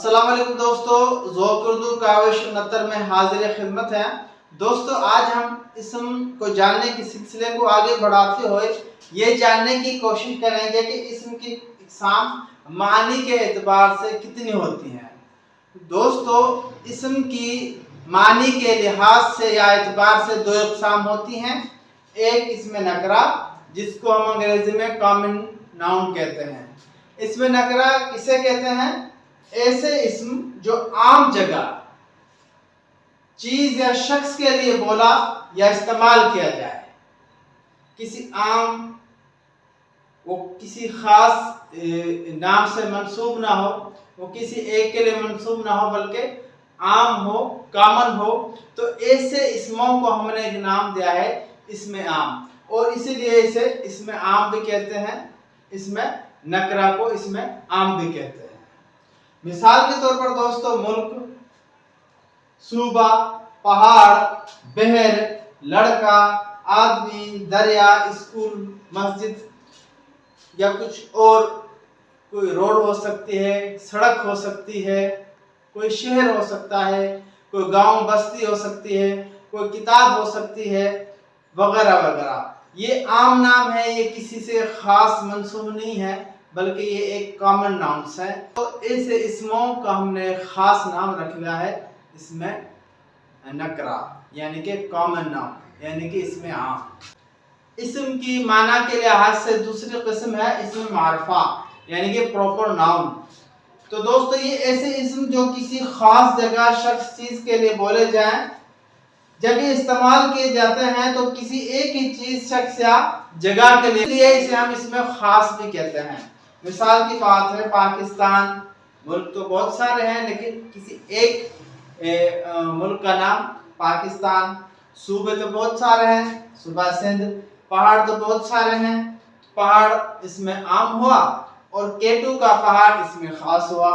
अस्सलाम वालेकुम दोस्तों, ज़ौक़ उर्दू काविश 69 में हाजिर खिदमत है। दोस्तों, आज हम इसम को जानने के सिलसिले को आगे बढ़ाते हुए ये जानने की कोशिश करेंगे कि इसम की इक़साम मानी के एतबार से कितनी होती हैं। दोस्तों, इसम की मानी के लिहाज से या एतबार से दो इक़साम होती हैं। एक इसमें नकरा, जिसको हम अंग्रेजी में कॉमन नाउन कहते हैं। इसमें नकरा किसे कहते हैं? ऐसे इस्म जो आम जगह चीज या शख्स के लिए बोला या इस्तेमाल किया जाए। किसी आम, वो किसी खास नाम से मंसूब ना हो, वो किसी एक के लिए मंसूब ना हो, बल्कि आम हो, कॉमन हो। तो ऐसे इस्मों को हमने एक नाम दिया है इसमें आम, और इसीलिए इसे इसमें आम भी कहते हैं। इसमें नकरा को इसमें आम भी कहते हैं। मिसाल के तौर पर दोस्तों, मुल्क, सूबा, पहाड़, बहर, लड़का, आदमी, दरिया, स्कूल, मस्जिद या कुछ और, कोई रोड हो सकती है, सड़क हो सकती है, कोई शहर हो सकता है, कोई गांव बस्ती हो सकती है, कोई किताब हो सकती है, वगैरह वगैरह। ये आम नाम है, ये किसी से खास मंसूब नहीं है, बल्कि ये एक कॉमन नाउन्स है। तो इस इस्मों का हमने खास नाम रख लिया है इसमें नकरा, यानी कि कॉमन नाउन, यानी कि इसमें आम। इस्म की माना के लिहाज से दूसरी किस्म है इसमें मारफा, यानी कि प्रॉपर नाउन। तो दोस्तों, ये ऐसे इस्म जो किसी खास जगह, शख्स, चीज के लिए बोले जाएं। जब ये इस्तेमाल किए जाते हैं तो किसी एक ही चीज, शख्स या जगह के लिए, इसे हम इसमें खास भी कहते हैं। मिसाल की बात है, पाकिस्तान, मुल्क तो बहुत सारे हैं, लेकिन किसी एक मुल्क का नाम पाकिस्तान। सूबे तो बहुत सारे हैं, सूबा सिंध। पहाड़ तो बहुत सारे हैं, पहाड़ इसमें आम हुआ, और केटू का पहाड़ इसमें खास हुआ।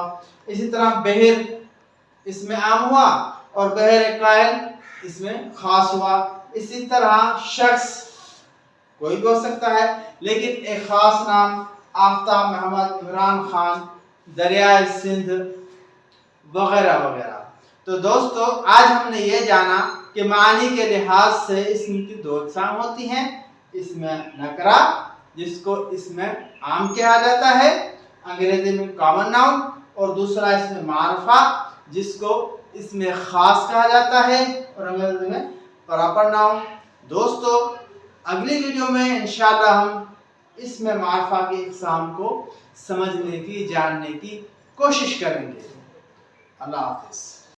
इसी तरह बहर इसमें आम हुआ, और बहर कायल इसमें खास हुआ। इसी तरह शख्स कोई भी हो सकता है, लेकिन एक खास नाम, आफ्ताब मोहम्मद, इमरान खान, दरियाए सिंध, वगैरह वगैरह। तो दोस्तों, आज हमने ये जाना कि मानी के लिहाज से इसम की दो इक़साम होती हैं। इसमें नकरा, जिसको इसमें आम कहा जाता है, अंग्रेजी में कॉमन नाउन, और दूसरा इसमें मारफा, जिसको इसमें खास कहा जाता है, और अंग्रेजी में प्रॉपर नाउन। दोस्तों, अगली वीडियो में इंशाअल्लाह हम इसमें मारफा के इक़साम को समझने की, जानने की कोशिश करेंगे। अल्लाह हाफ़िज़।